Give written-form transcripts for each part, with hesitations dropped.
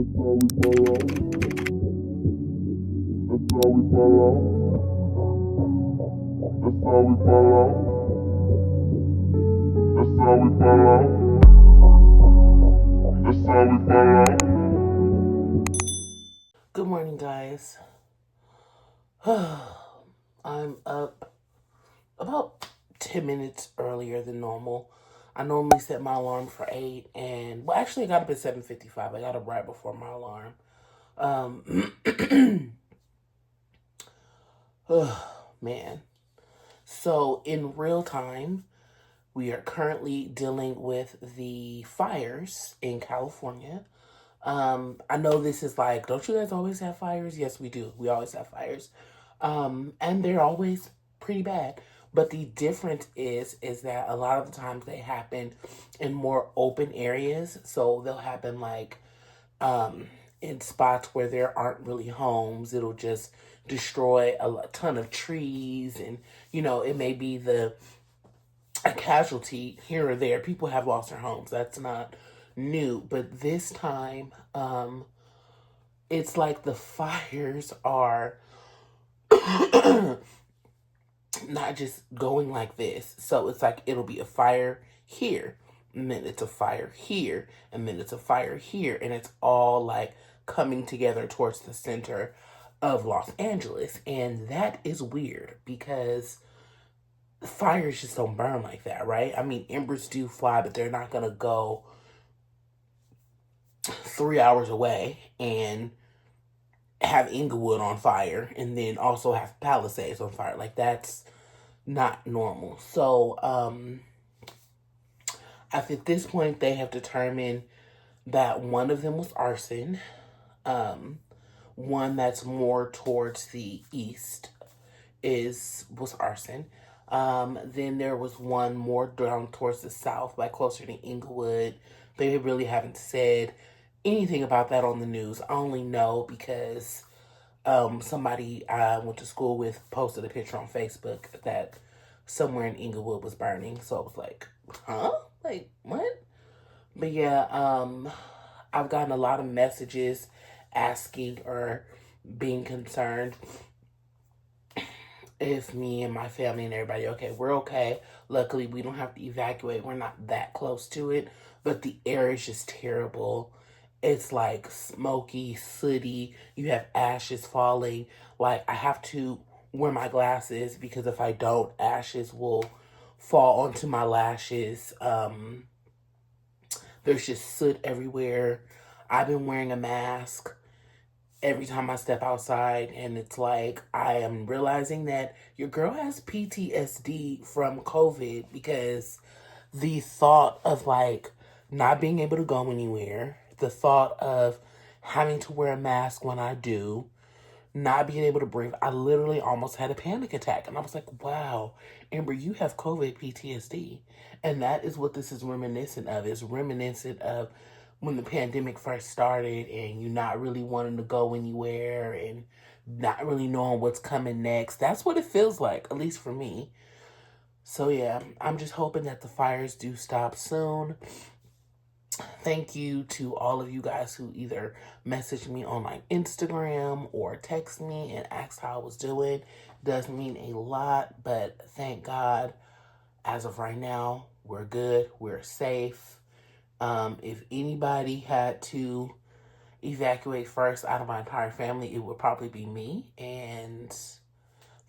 Good morning, guys. I'm up about 10 minutes earlier than normal. I normally set my alarm for 8 and, well, actually I got up at 7:55. I got up right before my alarm. Man. So in real time, we are currently dealing with the fires in California. I know this is like, don't you guys always have fires? Yes, we do. We always have fires. And they're always pretty bad. But the difference is that a lot of the times they happen in more open areas. So they'll happen like in spots where there aren't really homes. It'll just destroy a ton of trees, and it may be a casualty here or there. People have lost their homes. That's not new, but this time, it's like the fires are not just going like this. So it's like it'll be a fire here, and then it's a fire here, and then it's a fire here, and it's all like coming together towards the center of Los Angeles. And that is weird because fires just don't burn like that, right? I mean, embers do fly, but they're not gonna go 3 hours away and have Inglewood on fire and then also have Palisades on fire. Like, that's not normal. So at this point they have determined that one of them was arson. One that's more towards the east was arson. Then there was one more down towards the south, like closer to Inglewood. They really haven't said anything about that on the news. I only know because somebody I went to school with posted a picture on Facebook that somewhere in Inglewood was burning. So I was like, huh? Like, what? But yeah, I've gotten a lot of messages asking or being concerned if me and my family and everybody okay. We're okay. Luckily, we don't have to evacuate. We're not that close to it, but the air is just terrible. It's like smoky, sooty. You have ashes falling. Like, I have to wear my glasses because if I don't, ashes will fall onto my lashes. There's just soot everywhere. I've been wearing a mask every time I step outside, and it's like I am realizing that your girl has PTSD from COVID because the thought of like not being able to go anywhere, the thought of having to wear a mask when I do, not being able to breathe, I literally almost had a panic attack. And I was like, wow, Amber, you have COVID PTSD. And that is what this is reminiscent of. It's reminiscent of when the pandemic first started and you not really wanting to go anywhere and not really knowing what's coming next. That's what it feels like, at least for me. So yeah, I'm just hoping that the fires do stop soon. Thank you to all of you guys who either messaged me on my Instagram or text me and asked how I was doing. Does mean a lot, but thank God, as of right now, we're good, we're safe. If anybody had to evacuate first out of my entire family, it would probably be me, and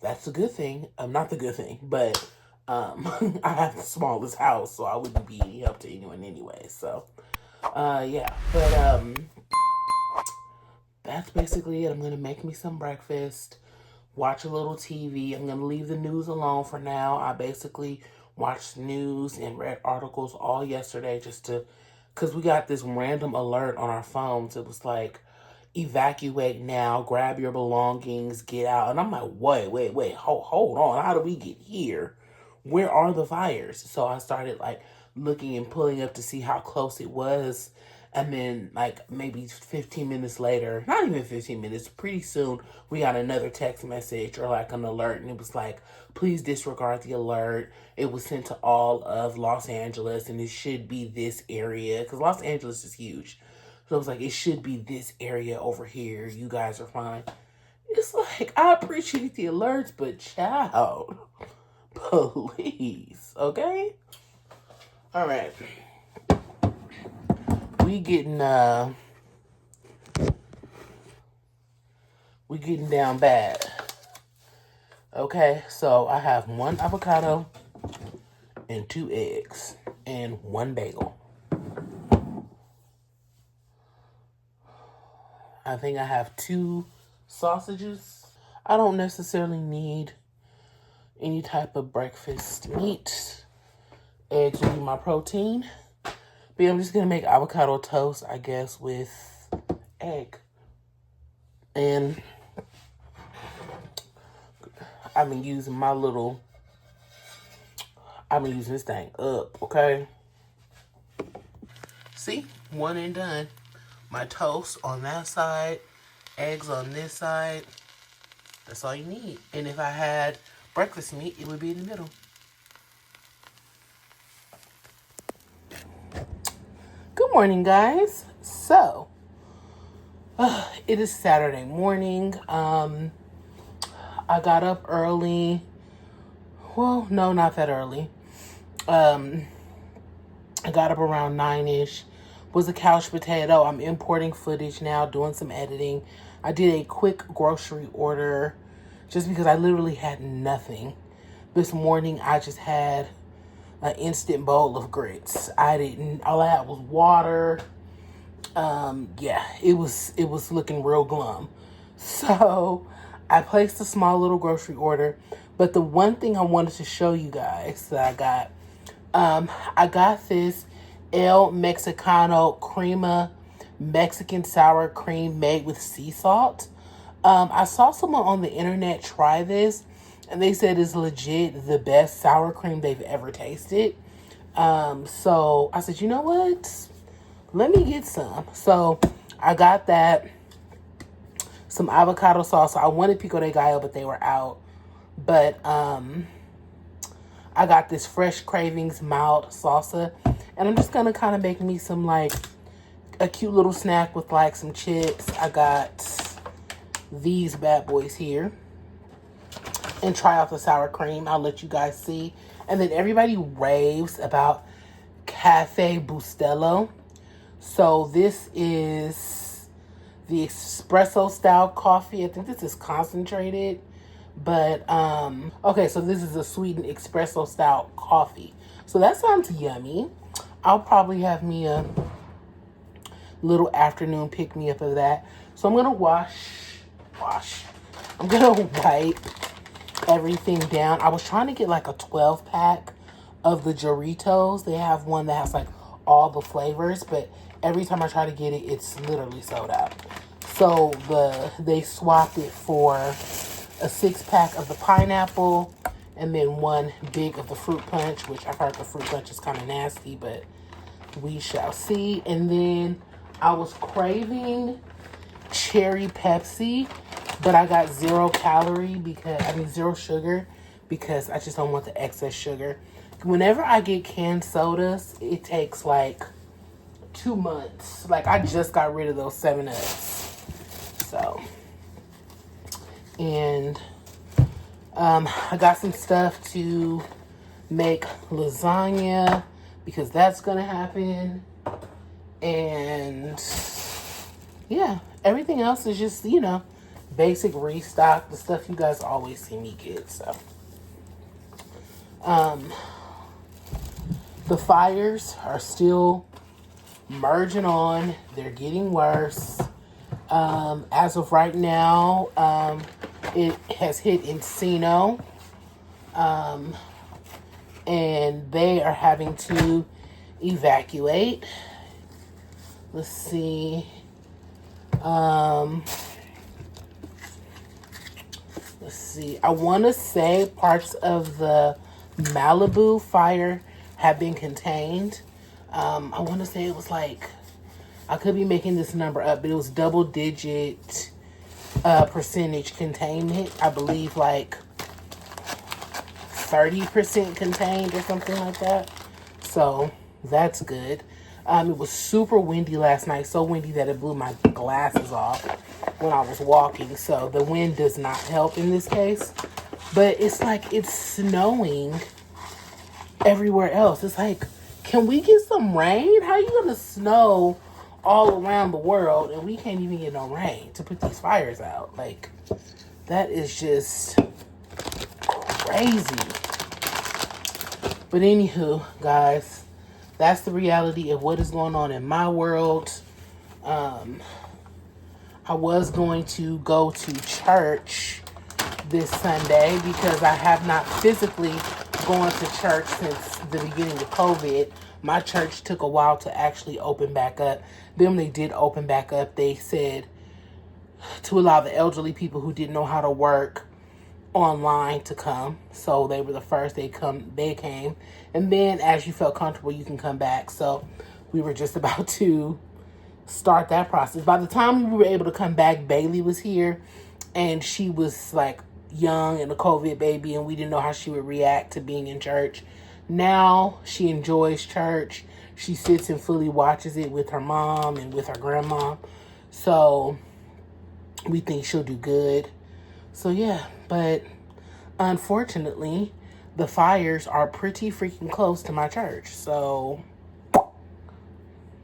that's a good thing. Not the good thing, but I have the smallest house, so I wouldn't be any help to anyone anyway. So, yeah, but that's basically it. I'm gonna make me some breakfast, watch a little TV. I'm gonna leave the news alone for now. I basically watched news and read articles all yesterday because we got this random alert on our phones. It was like, evacuate now, grab your belongings, get out. And I'm like, wait, hold on. How do we get here? Where are the fires? So I started like looking and pulling up to see how close it was. And then like maybe 15 minutes later, not even 15 minutes, pretty soon we got another text message or like an alert. And it was like, please disregard the alert. It was sent to all of Los Angeles and it should be this area because Los Angeles is huge. So I was like, it should be this area over here. You guys are fine. It's like, I appreciate the alerts, but child, please, okay? All right. We getting down bad. Okay, so I have 1 avocado and 2 eggs and 1 bagel. I think I have 2 sausages. I don't necessarily need any type of breakfast meat. Eggs will be my protein. But yeah, I'm just going to make avocado toast, I guess, with egg. And I've been using this thing up, okay? See? 1 and done. My toast on that side, eggs on this side. That's all you need. And if I had breakfast meat, it would be in the middle. Good morning, guys. So, it is Saturday morning. I got up early. Well, no, not that early. I got up around 9-ish. Was a couch potato. I'm importing footage now, doing some editing. I did a quick grocery order just because I literally had nothing. This morning, I just had an instant bowl of grits. All I had was water. Yeah, it was looking real glum. So I placed a small little grocery order. But the one thing I wanted to show you guys that I got this El Mexicano Crema Mexican sour cream made with sea salt. I saw someone on the internet try this, and they said it's legit the best sour cream they've ever tasted. So I said, you know what? Let me get some. So I got that. Some avocado sauce. I wanted pico de gallo, but they were out. But I got this Fresh Cravings mild salsa. And I'm just going to kind of make me some, like, a cute little snack with, like, some chips. I got these bad boys here. And try out the sour cream. I'll let you guys see. And then everybody raves about Cafe Bustelo. So this is the espresso style coffee. I think this is concentrated. But, okay, so this is a sweetened espresso style coffee. So that sounds yummy. I'll probably have me a little afternoon pick-me-up of that. So I'm going to I'm going to wipe everything down. I was trying to get like a 12-pack of the Doritos. They have one that has like all the flavors, but every time I try to get it, it's literally sold out. So they swapped it for a 6-pack of the pineapple and then 1 big of the fruit punch, which I've heard the fruit punch is kind of nasty, but we shall see. And then I was craving cherry Pepsi, but I got 0 sugar because I just don't want the excess sugar. Whenever I get canned sodas, it takes like 2 months. Like, I just got rid of those 7-Ups. So, and I got some stuff to make lasagna because that's gonna happen. And yeah, everything else is just, you know, basic restock, the stuff you guys always see me get. So the fires are still merging on. They're getting worse. As of right now, it has hit Encino, and they are having to evacuate. Let's see. Let's see. I want to say parts of the Malibu fire have been contained. I want to say it was like, I could be making this number up, but it was double-digit percentage containment. I believe like 30% contained or something like that. So that's good. It was super windy last night, so windy that it blew my glasses off when I was walking. So the wind does not help in this case. But it's like it's snowing everywhere else. It's like, can we get some rain? How are you gonna snow all around the world and we can't even get no rain to put these fires out? Like, that is just crazy. But anywho, guys, that's the reality of what is going on in my world. I was going to go to church this Sunday because I have not physically gone to church since the beginning of COVID. My church took a while to actually open back up. Then when they did open back up, they said to allow the elderly people who didn't know how to work online to come. So they were the first. They came. And then as you felt comfortable, you can come back. So we were just about to start that process. By the time we were able to come back, Bailey was here, and she was like young and a COVID baby, and we didn't know how she would react to being in church. Now she enjoys church. She sits and fully watches it with her mom and with her grandma. So we think she'll do good. So yeah, but unfortunately, the fires are pretty freaking close to my church. So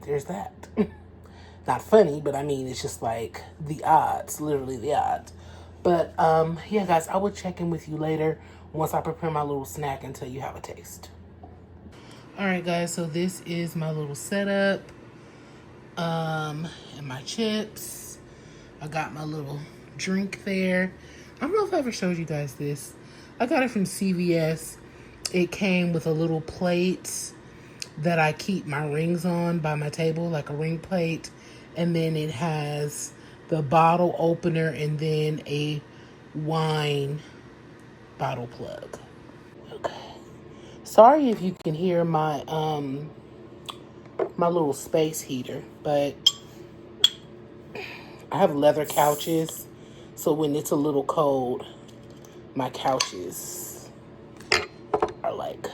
there's that. Not funny, but I mean, it's just like the odds, literally the odds. But yeah, guys, I will check in with you later once I prepare my little snack and tell you how it tastes. All right, guys, so this is my little setup. And my chips. I got my little drink there. I don't know if I ever showed you guys this. I got it from CVS. It came with a little plate that I keep my rings on by my table, like a ring plate. And then it has the bottle opener and then a wine bottle plug. Okay. Sorry if you can hear my my little space heater, but I have leather couches, so when it's a little cold, my couches are like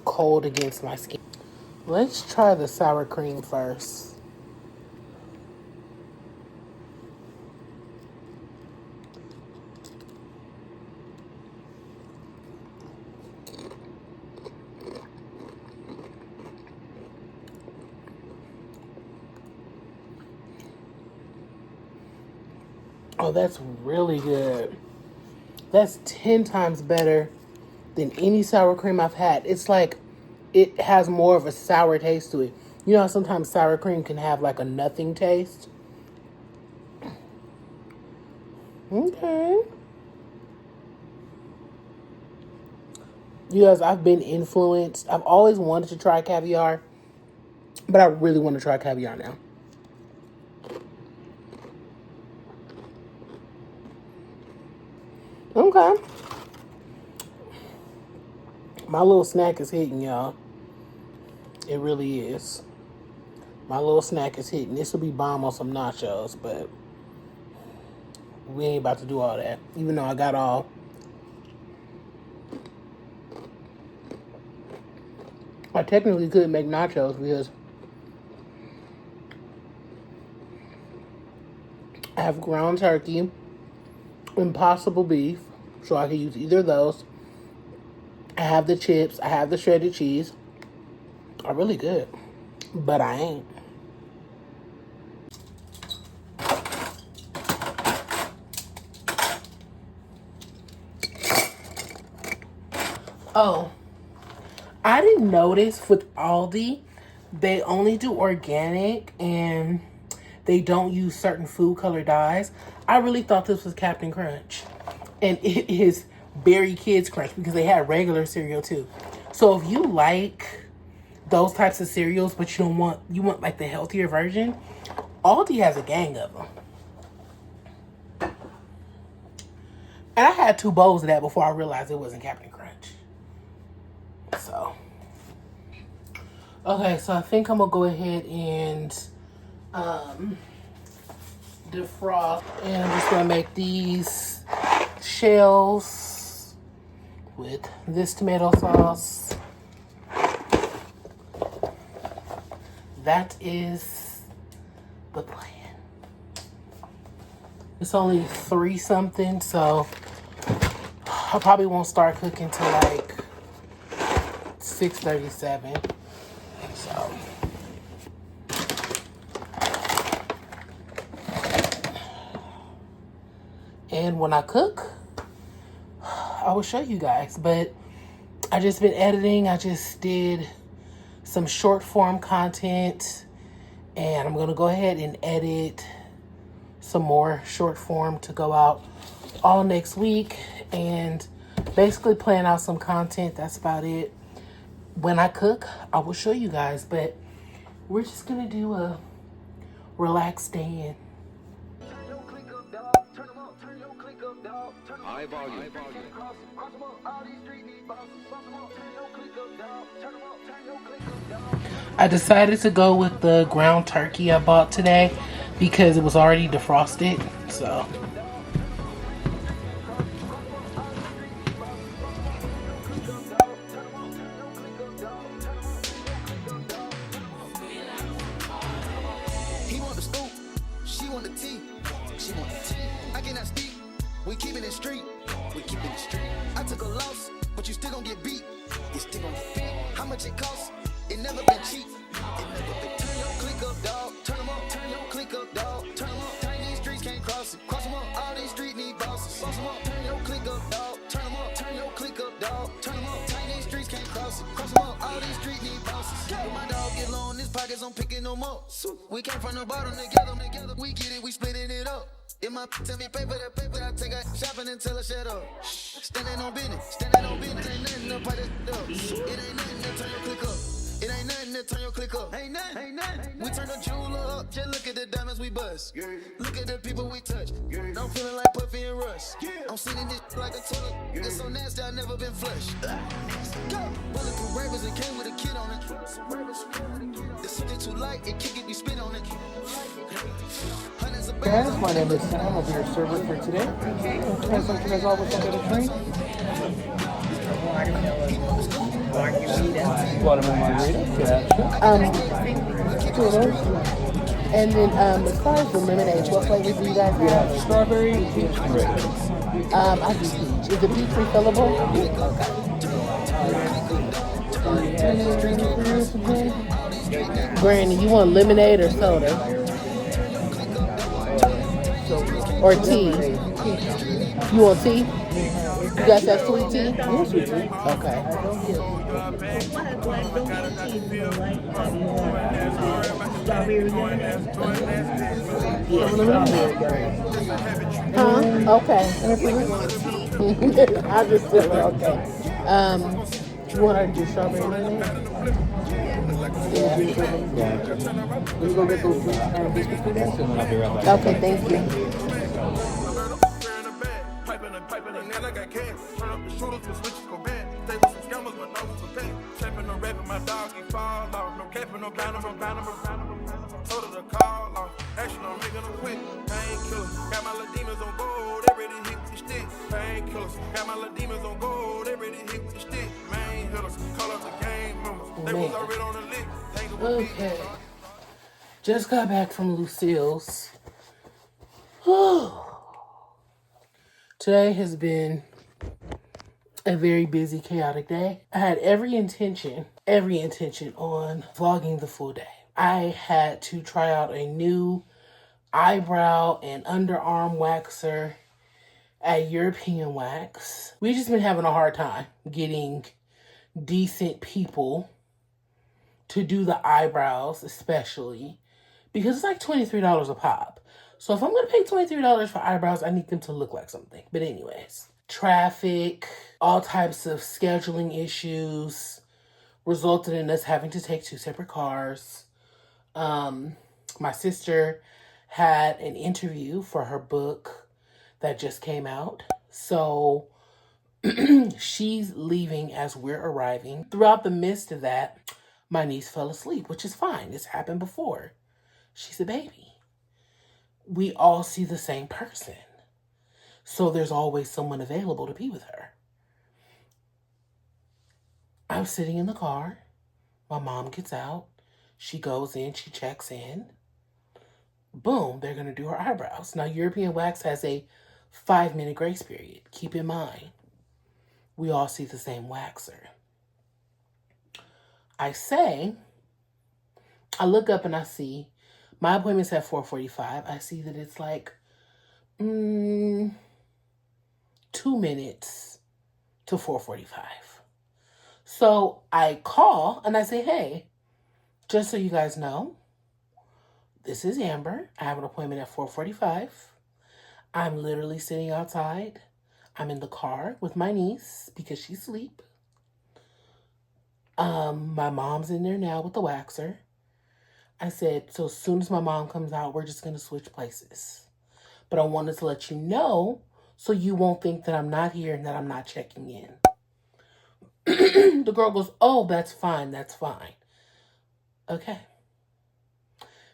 cold against my skin. Let's try the sour cream first. Oh, that's really good. That's 10 times better than any sour cream I've had. It's like it has more of a sour taste to it. You know how sometimes sour cream can have like a nothing taste? Okay. You guys, I've been influenced. I've always wanted to try caviar, but I really want to try caviar now. Okay. My little snack is hitting, y'all. It really is. My little snack is hitting. This will be bomb on some nachos, but we ain't about to do all that. Even though I got all. I technically could make nachos because I have ground turkey, impossible beef, so I can use either of those. I have the chips. I have the shredded cheese. Are really good, but I ain't. Oh, I didn't notice with Aldi, they only do organic and they don't use certain food color dyes. I really thought this was Captain Crunch, and it is Berry Kids Crunch because they had regular cereal too. So if you like those types of cereals, but you want like the healthier version, Aldi has a gang of them. And I had 2 bowls of that before I realized it wasn't Captain Crunch. So, okay, so I think I'm gonna go ahead and defrost, and I'm just gonna make these shells with this tomato sauce. that is the plan. It's only 3 something, so I probably won't start cooking till like 6:37. So and when I cook, I will show you guys. But I just been editing. I just did some short form content, and I'm gonna go ahead and edit some more short form to go out all next week, and basically plan out some content. That's about it. When I cook, I will show you guys, but we're just gonna do a relaxed day in. I decided to go with the ground turkey I bought today because it was already defrosted, so. He want the scoop, she want the tea, she want the tea. I cannot speak, we keep it in street, we keep it in street. I took a loss, but you still gon' get beat, you still gon' get beat. How much it costs? It never been cheap, it never been. Turn your click up, dog, turn them up, turn your click up, dog, turn them up. Turn these streets can't cross it, cross them up, all these streets need bosses. Boss them up, turn your click up, dog, turn them up, turn your click up, dog, turn them up. Turn these streets can't cross it, cross them up, all these streets need bosses. When my dog get low in his pockets, I'm picking them up. We came from the bottom together, we get it, we splitting it up. If my tell me pay for that paper, I take her shopping and tell her shut up. Standing on business, ain't nothing to pipe that up. It ain't nothing to turn your click up. It ain't nothing to turn your click up. Ain't nothing. We turn the jeweler up, just look at the diamonds we bust. Look at the people we touch. I'm feeling like Puffy and Rush. I'm singing this like a toilet. It's so nasty, I never been flushed. Bulletproof ravers and came with a kid on it. This shit too light, it can't get me spit on it. Guys, my name is Sam. I'll be your server for today. Can I start you guys off with something to drink? Watermelon margarita. Yeah. 2 of those. And then as far as the lemonade, what flavors do you guys have? Strawberry, peach, and red. I do peach. Is the peach refillable? Okay. Granny, you want lemonade or soda? Or tea? You want tea? You guys have sweet tea? Yes, we do. Okay. Huh? Okay. I just said okay. You want her to do strawberry lemonade? Yeah. Let me go get those biscuits for that, and then I'll be right back. Okay, thank you. Okay. Just got back from Lucille's. Today has been a very busy, chaotic day. I had every intention on vlogging the full day. I had to try out a new eyebrow and underarm waxer at European Wax. We've just been having a hard time getting decent people to do the eyebrows, especially because it's like $23 a pop. So if I'm going to pay $23 for eyebrows, I need them to look like something. But anyways, traffic, all types of scheduling issues resulted in us having to take 2 separate cars. My sister had an interview for her book that just came out. So she's leaving as we're arriving. Throughout the midst of that, my niece fell asleep, which is fine. It's happened before. She's a baby. We all see the same person. So there's always someone available to be with her. I'm sitting in the car. My mom gets out. She goes in, she checks in. Boom, they're going to do her eyebrows. Now, European wax has a 5-minute grace period. Keep in mind, we all see the same waxer. I look up and I see my appointment's at 4:45. I see that it's like 2 minutes to 4:45. So I call and I say, hey, just so you guys know, this is Amber. I have an appointment at 4:45. I'm literally sitting outside. I'm in the car with my niece because she's asleep. My mom's in there now with the waxer. I said, so as soon as my mom comes out, we're just going to switch places. But I wanted to let you know so you won't think that I'm not here and that I'm not checking in. The girl goes, oh, that's fine. That's fine. Okay.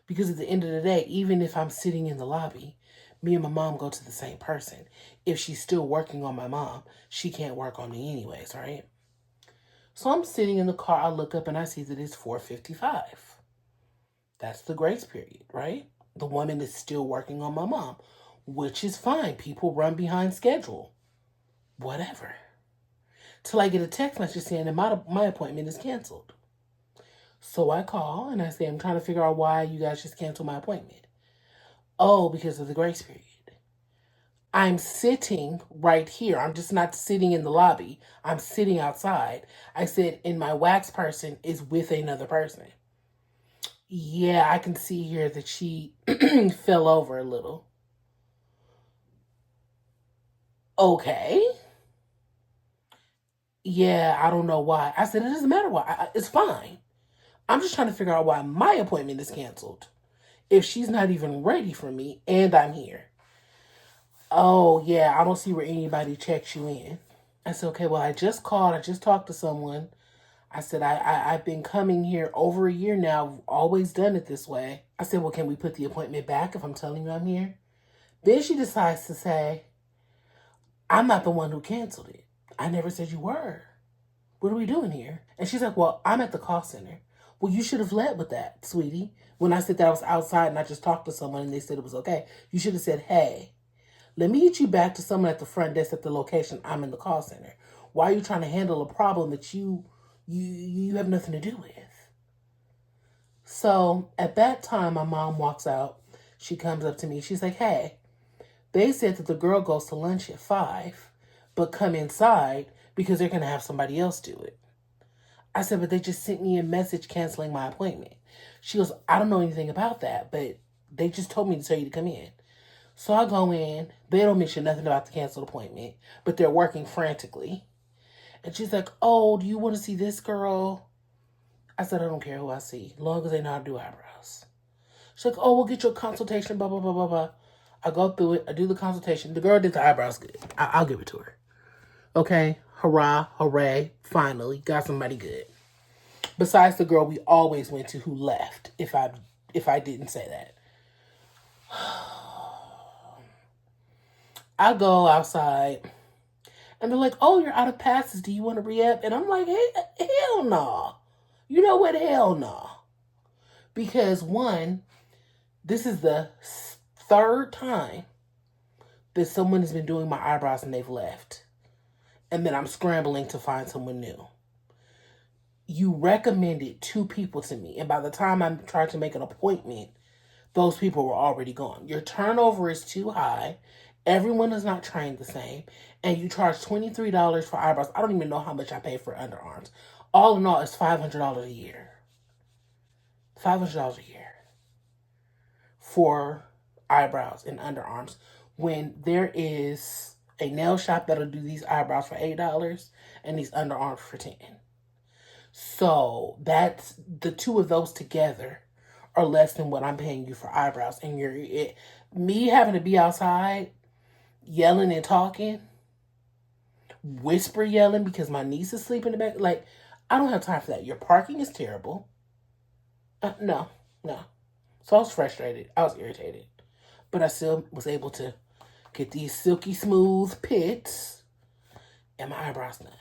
Because at the end of the day, even if I'm sitting in the lobby, me and my mom go to the same person. If she's still working on my mom, she can't work on me anyways, right? So I'm sitting in the car. I look up and I see that it's 4:55. That's the grace period, right? The woman is still working on my mom, which is fine. People run behind schedule. Whatever. Till I get a text message saying that my appointment is canceled. So I call and I say, I'm trying to figure out why you guys just canceled my appointment. Oh, because of the grace period. I'm sitting right here. I'm just not sitting in the lobby. I'm sitting outside. I said, and my wax person is with another person. Yeah, I can see here that she fell over a little. Okay. Yeah, I don't know why. I said, it doesn't matter why. It's fine. I'm just trying to figure out why my appointment is canceled. If she's not even ready for me and I'm here. Oh, yeah, I don't see where anybody checks you in. I said, okay, well, I just called. I just talked to someone. I said, I've been coming here over a year now. I've always done it this way. I said, well, can we put the appointment back if I'm telling you I'm here? Then she decides to say, I'm not the one who canceled it. I never said you were. What are we doing here? And she's like, well, I'm at the call center. Well, you should have led with that, sweetie. When I said that I was outside and I just talked to someone and they said it was okay, you should have said, hey, let me get you back to someone at the front desk at the location. I'm in the call center. Why are you trying to handle a problem that you have nothing to do with? So at that time, my mom walks out. She comes up to me. She's like, hey, they said that the girl goes to lunch at 5, but come inside because they're going to have somebody else do it. I said, but they just sent me a message canceling my appointment. She goes, I don't know anything about that, but they just told me to tell you to come in. So I go in. They don't mention nothing about the canceled appointment, but they're working frantically. And she's like, oh, do you want to see this girl? I said, I don't care who I see, as long as they know how to do eyebrows. She's like, oh, we'll get you a consultation, blah, blah, blah, blah, blah. I go through it. I do the consultation. The girl did the eyebrows good. I'll give it to her. Okay, hurrah, hooray, finally, got somebody good. Besides the girl we always went to who left, if I didn't say that. I go outside, and they're like, oh, you're out of passes. Do you want to re-up? And I'm like, hey, hell no. You know what? Hell no. Because one, this is the third time that someone has been doing my eyebrows and they've left. And then I'm scrambling to find someone new. You recommended 2 people to me. And by the time I tried to make an appointment, those people were already gone. Your turnover is too high. Everyone is not trained the same. And you charge $23 for eyebrows. I don't even know how much I pay for underarms. All in all, it's $500 a year. $500 a year for eyebrows and underarms. When there is a nail shop that'll do these eyebrows for $8 and these underarms for $10. So that's the 2 of those together are less than what I'm paying you for eyebrows. And me having to be outside yelling and talking, whisper yelling because my niece is sleeping in the back. Like, I don't have time for that. Your parking is terrible. No. So I was frustrated. I was irritated. But I still was able to get these silky smooth pits and my eyebrows done.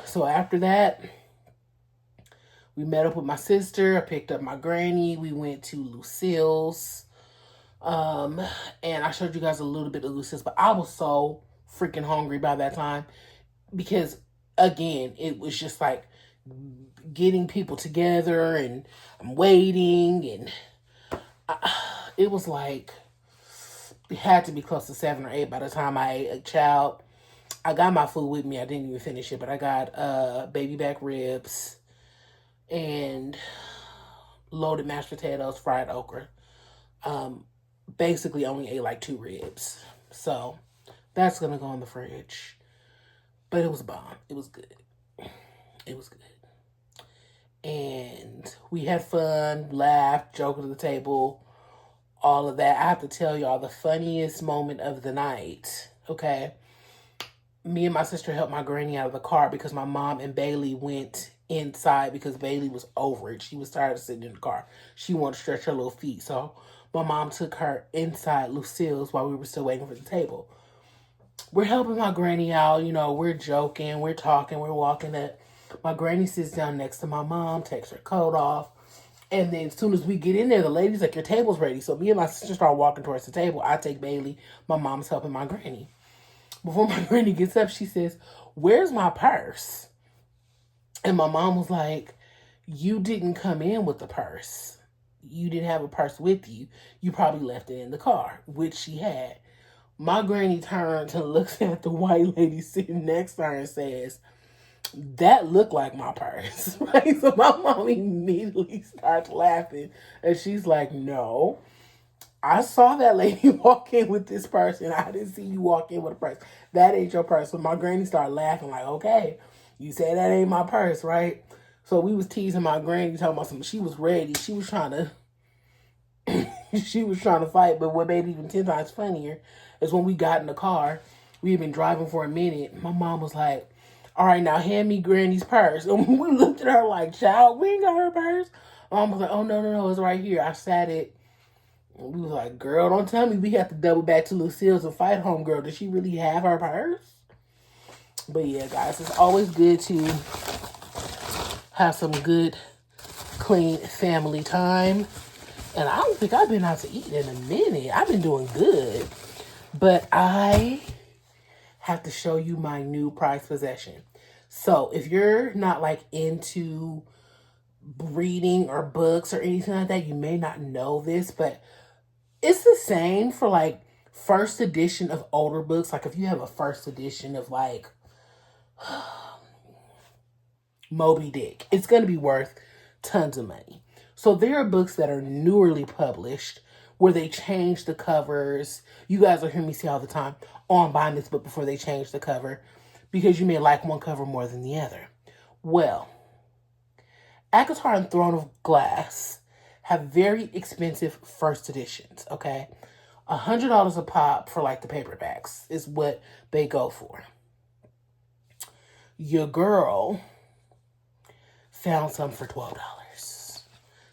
So after that, We met up with my sister. I picked up my granny. We went to Lucille's. And I showed you guys a little bit of Lucille's, but I was so freaking hungry by that time because, again, it was just like getting people together and I'm waiting, and it was like, it had to be close to 7 or 8 by the time I ate. A child, I got my food with me. I didn't even finish it, but I got baby back ribs and loaded mashed potatoes, fried okra. Basically only ate like 2 ribs. So that's gonna go in the fridge. But it was bomb. It was good. It was good. And we had fun, laughed, joked at the table, all of that. I have to tell y'all the funniest moment of the night, okay? Me and my sister helped my granny out of the car because my mom and Bailey went inside because Bailey was over it. She was tired of sitting in the car. She wanted to stretch her little feet. So my mom took her inside Lucille's while we were still waiting for the table. We're helping my granny out. You know, we're joking, we're talking, we're walking up. My granny sits down next to my mom, takes her coat off. And then as soon as we get in there, the lady's like, your table's ready. So me and my sister start walking towards the table. I take Bailey. My mom's helping my granny. Before my granny gets up, she says, where's my purse? And my mom was like, you didn't come in with the purse. You didn't have a purse with you. You probably left it in the car, which she had. My granny turns and looks at the white lady sitting next to her and says, that looked like my purse, right? So my mom immediately starts laughing, and she's like, no, I saw that lady walk in with this purse, and I didn't see you walk in with a purse. That ain't your purse. So my granny started laughing like, okay, you say that ain't my purse, right? So we was teasing my granny, talking about something. She was ready. She was trying to fight, but what made it even 10 times funnier is when we got in the car, we had been driving for a minute. My mom was like, all right, now hand me Granny's purse. And we looked at her like, child, we ain't got her purse. Mom was like, oh, no, it's right here. I sat it. And we was like, girl, don't tell me we have to double back to Lucille's and fight homegirl. Did she really have her purse? But yeah, guys, it's always good to have some good, clean family time. And I don't think I've been out to eat in a minute. I've been doing good. But I have to show you my new prized possession. So if you're not like into reading or books or anything like that, you may not know this, but it's the same for like first edition of older books. Like if you have a first edition of like Moby Dick, it's going to be worth tons of money. So there are books that are newly published where they change the covers. You guys will hear me say all the time, oh, I'm buying this book before they change the cover, because you may like one cover more than the other. Well, Avatar and Throne of Glass have very expensive first editions, okay? $100 a pop for like the paperbacks is what they go for. Your girl found some for $12.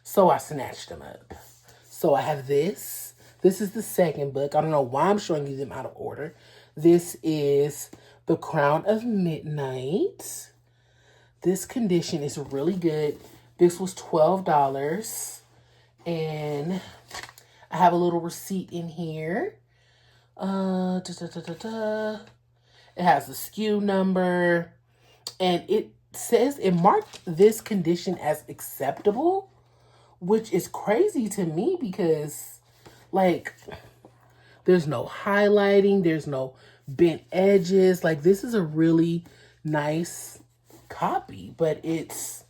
So I snatched them up. So I have this. This is the second book. I don't know why I'm showing you them out of order. This is The Crown of Midnight. This condition is really good. This was $12. And I have a little receipt in here. It has the SKU number. And it says it marked this condition as acceptable, which is crazy to me because, like, there's no highlighting, there's no bent edges. Like, this is a really nice copy, but it's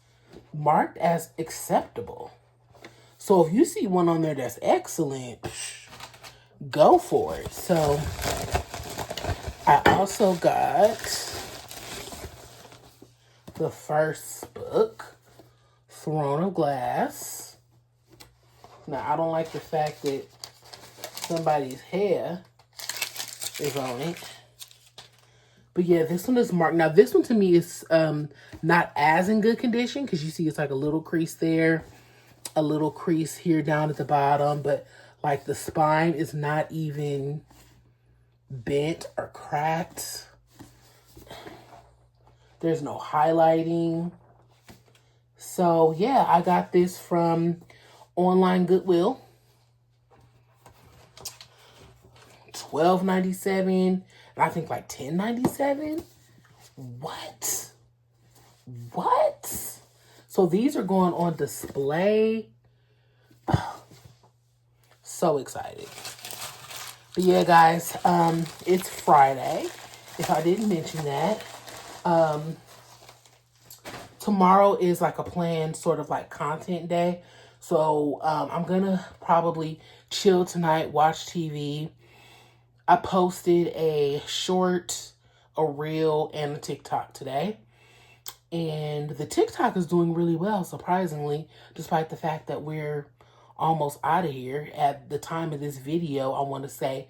marked as acceptable. So if you see one on there that's excellent, go for it. So I also got the first book, Throne of Glass. Now, I don't like the fact that somebody's hair is on it. But yeah, this one is marked. Now, this one to me is not as in good condition because you see it's like a little crease there, a little crease here down at the bottom. But like the spine is not even bent or cracked. There's no highlighting. So yeah, I got this from online Goodwill. $12.97, and I think like $10.97. What? So these are going on display. So excited. But yeah, guys, it's Friday. If I didn't mention that, tomorrow is like a planned sort of like content day. So I'm gonna probably chill tonight, watch TV. I posted a short, a reel, and a TikTok today. And the TikTok is doing really well, surprisingly, despite the fact that we're almost out of here. At the time of this video, I want to say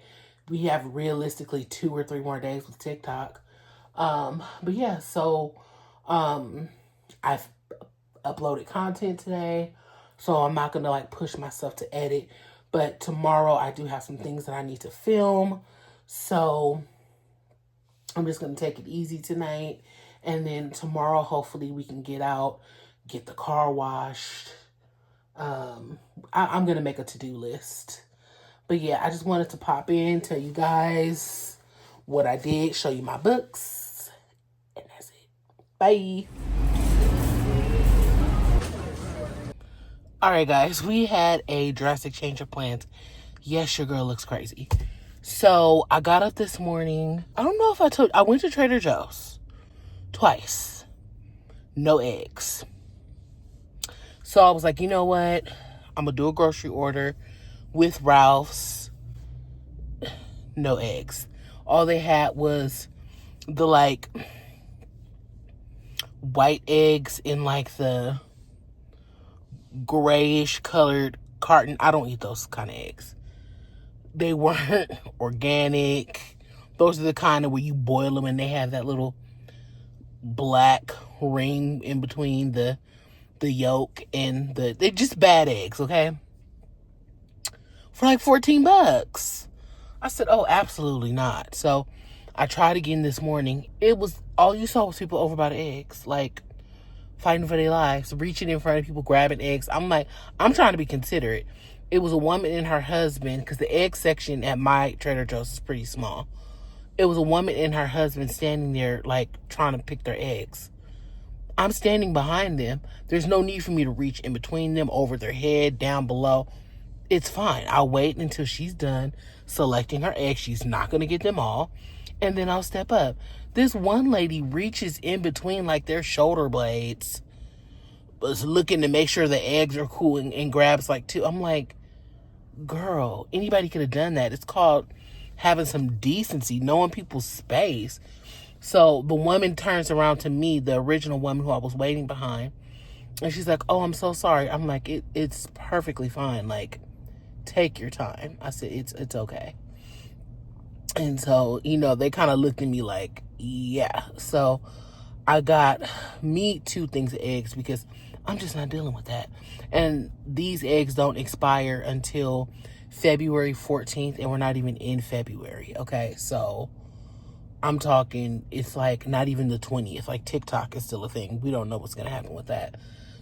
we have realistically 2 or 3 more days with TikTok. But yeah, so I've uploaded content today, so I'm not going to like push myself to edit. But tomorrow I do have some things that I need to film. So I'm just going to take it easy tonight. And then tomorrow, hopefully, we can get out, get the car washed. I'm going to make a to-do list. But yeah, I just wanted to pop in, tell you guys what I did, show you my books. And that's it. Bye. All right, guys, we had a drastic change of plans. Yes, your girl looks crazy. So I got up this morning. I don't know if I went to Trader Joe's twice. No eggs. So I was like, you know what? I'm going to do a grocery order with Ralph's. No eggs. All they had was the like white eggs in like the grayish colored carton. I don't eat those kind of eggs. They weren't organic. Those are the kind of where you boil them and they have that little black ring in between the yolk and they're just bad eggs, okay? For like $14. I said, oh, absolutely not. So I tried again this morning. It was, all you saw was people over by the eggs, like fighting for their lives, reaching in front of people, grabbing eggs. I'm like, I'm trying to be considerate. It was a woman and her husband, because the egg section at my Trader Joe's is pretty small. It was a woman and her husband standing there, like, trying to pick their eggs. I'm standing behind them. There's no need for me to reach in between them, over their head, down below. It's fine. I'll wait until she's done selecting her eggs. She's not going to get them all. And then I'll step up. This one lady reaches in between, like, their shoulder blades, was looking to make sure the eggs are cool, and grabs, like, 2. I'm like, girl, anybody could have done that. It's called having some decency, knowing people's space. So the woman turns around to me, the original woman who I was waiting behind, and she's like, oh, I'm so sorry. I'm like, it's perfectly fine. Like, take your time. I said, it's okay. And so, you know, they kind of looked at me like, yeah. So I got me 2 things of eggs because I'm just not dealing with that. And these eggs don't expire until February 14th, and we're not even in February, okay? So I'm talking, it's like not even the 20th. Like, TikTok is still a thing. We don't know what's going to happen with that.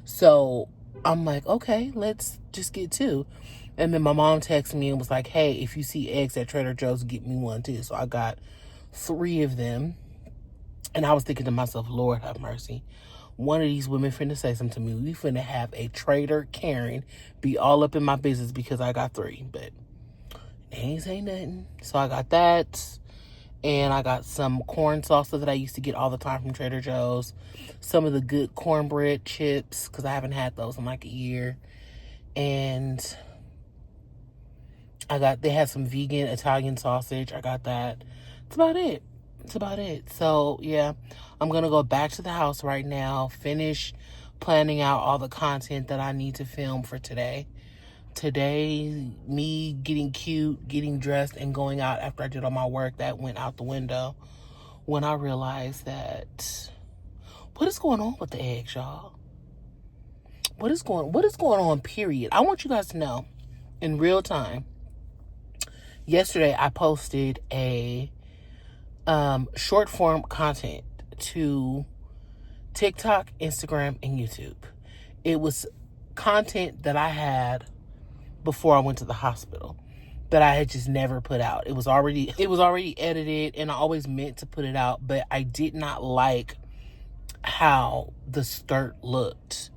So I'm like, okay, let's just get 2. And then my mom texted me and was like, hey, if you see eggs at Trader Joe's, get me 1 too. So I got 3 of them. And I was thinking to myself, Lord have mercy. One of these women finna say something to me. We finna have a Trader Karen be all up in my business because I got 3. But they ain't say nothing. So I got that. And I got some corn salsa that I used to get all the time from Trader Joe's. Some of the good cornbread chips, because I haven't had those in like a year. And they had some vegan Italian sausage. I got that. That's about it. So, yeah, I'm going to go back to the house right now, finish planning out all the content that I need to film for today. Today, me getting cute, getting dressed, and going out after I did all my work, that went out the window when I realized that, what is going on with the eggs, y'all? What is going on, period? I want you guys to know in real time. Yesterday, I posted a short form content to TikTok, Instagram, and YouTube. It was content that I had before I went to the hospital that I had just never put out. It was already edited, and I always meant to put it out, but I did not like how the skirt looked.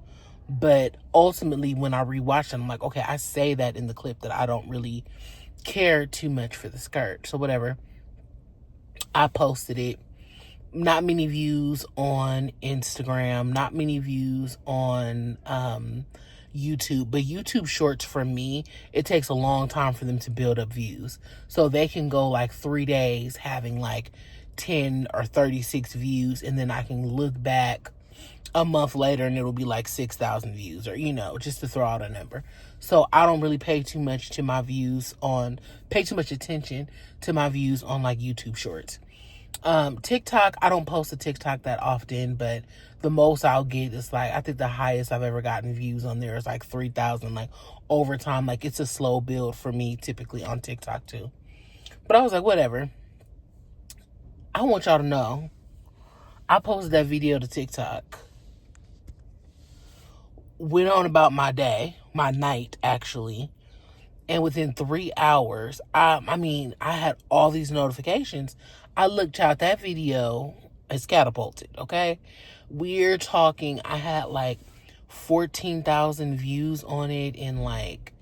But ultimately, when I rewatched it, I'm like, okay, I say that in the clip that I don't really care too much for the skirt. So whatever. I posted it. Not many views on Instagram, not many views on YouTube. But YouTube Shorts, for me, it takes a long time for them to build up views. So they can go like 3 days having like 10 or 36 views, and then I can look back a month later and it'll be like 6,000 views, or, you know, just to throw out a number. So I don't really pay too much attention to my views on like YouTube Shorts. TikTok, I don't post to TikTok that often, but the most I'll get is like, I think the highest I've ever gotten views on there is like 3,000, like over time. Like, it's a slow build for me typically on TikTok too. But I was like, whatever. I want y'all to know, I posted that video to TikTok, went on about my night actually, and within 3 hours, I had all these notifications. I looked out, that video is catapulted, okay? We're talking, I had like 14,000 views on it in like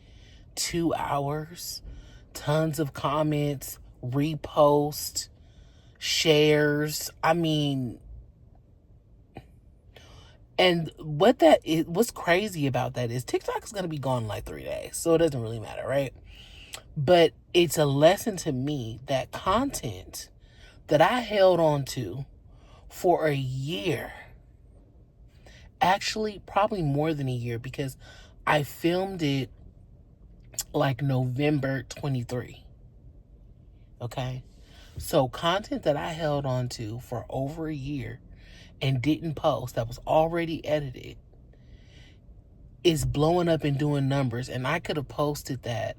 2 hours. Tons of comments, reposts, shares. And what's crazy about that is TikTok is going to be gone in like 3 days. So it doesn't really matter, right? But it's a lesson to me that content that I held on to for a year, actually probably more than a year, because I filmed it like November 23. Okay? So content that I held on to for over a year and didn't post, that was already edited, is blowing up and doing numbers. And I could have posted that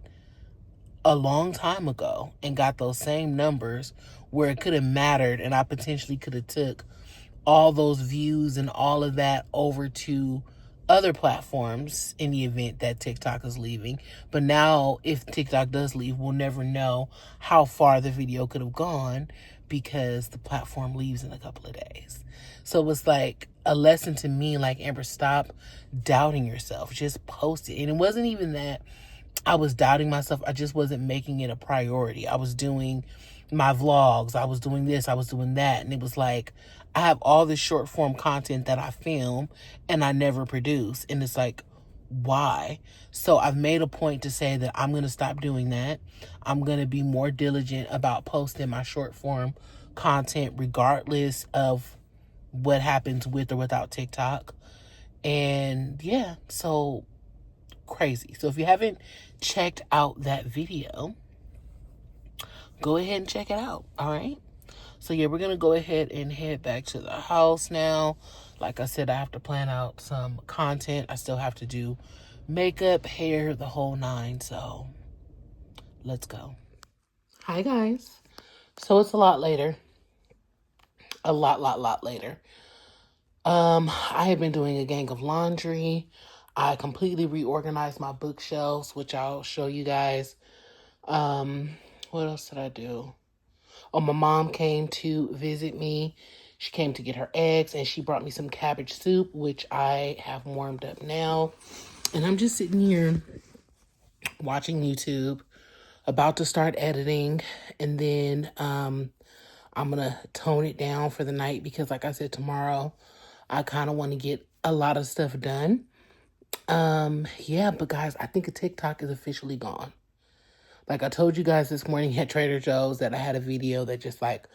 a long time ago and got those same numbers where it could have mattered, and I potentially could have took all those views and all of that over to other platforms in the event that TikTok is leaving. But now, if TikTok does leave, we'll never know how far the video could have gone because the platform leaves in a couple of days. So it was like a lesson to me, like, Amber, stop doubting yourself. Just post it. And it wasn't even that I was doubting myself. I just wasn't making it a priority. I was doing my vlogs. I was doing this. I was doing that. And it was like, I have all this short form content that I film and I never produce. And it's like, why? So I've made a point to say that I'm going to stop doing that. I'm going to be more diligent about posting my short form content regardless of what happens with or without TikTok. And yeah, so crazy. So if you haven't checked out that video, go ahead and check it out. All right. So yeah, we're going to go ahead and head back to the house now. Like I said, I have to plan out some content. I still have to do makeup, hair, the whole nine. So let's go. Hi guys. So it's a lot later. A lot later. I have been doing a gang of laundry. I completely reorganized my bookshelves, which I'll show you guys. What else did I do? Oh, my mom came to visit me. She came to get her eggs, and she brought me some cabbage soup, which I have warmed up now. And I'm just sitting here watching YouTube, about to start editing, and then I'm going to tone it down for the night because, like I said, tomorrow I kind of want to get a lot of stuff done. Yeah, but guys, I think TikTok is officially gone. Like I told you guys this morning at Trader Joe's that I had a video that just like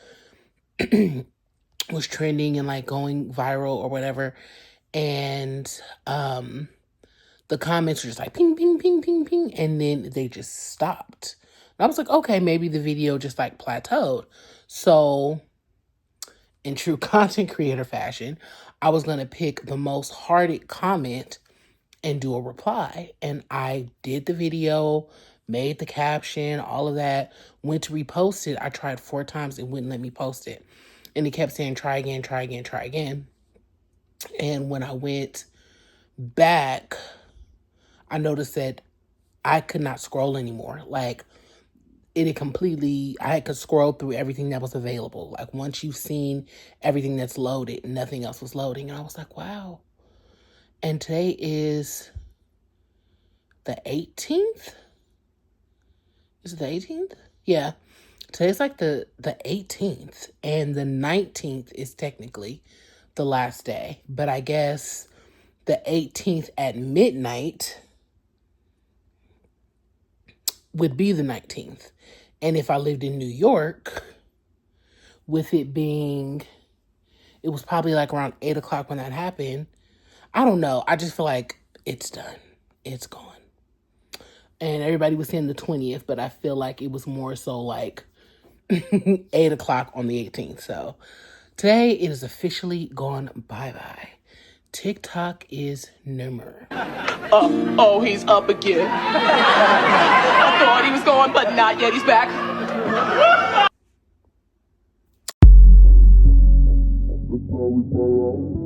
was trending and like going viral or whatever. And the comments were just like ping, ping, ping, ping, ping. And then they just stopped. And I was like, okay, maybe the video just like plateaued. So in true content creator fashion, I was going to pick the most hearted comment and do a reply. And I did the video, made the caption, all of that, went to repost it. I tried 4 times. It wouldn't let me post it. And it kept saying, try again, try again, try again. And when I went back, I noticed that I could not scroll anymore. Like, it had completely, I could scroll through everything that was available. Like, once you've seen everything that's loaded, nothing else was loading. And I was like, wow. And today is the 18th? Is it the 18th? Yeah. Today's like the 18th. And the 19th is technically the last day. But I guess the 18th at midnight would be the 19th. And if I lived in New York, with it being, it was probably like around 8 o'clock when that happened. I don't know. I just feel like it's done. It's gone. And everybody was saying the 20th, but I feel like it was more so like 8 o'clock on the 18th. So today it is officially gone bye-bye. TikTok is no more. Oh, he's up again. I thought he was going, but not yet. He's back. That's how we fall out.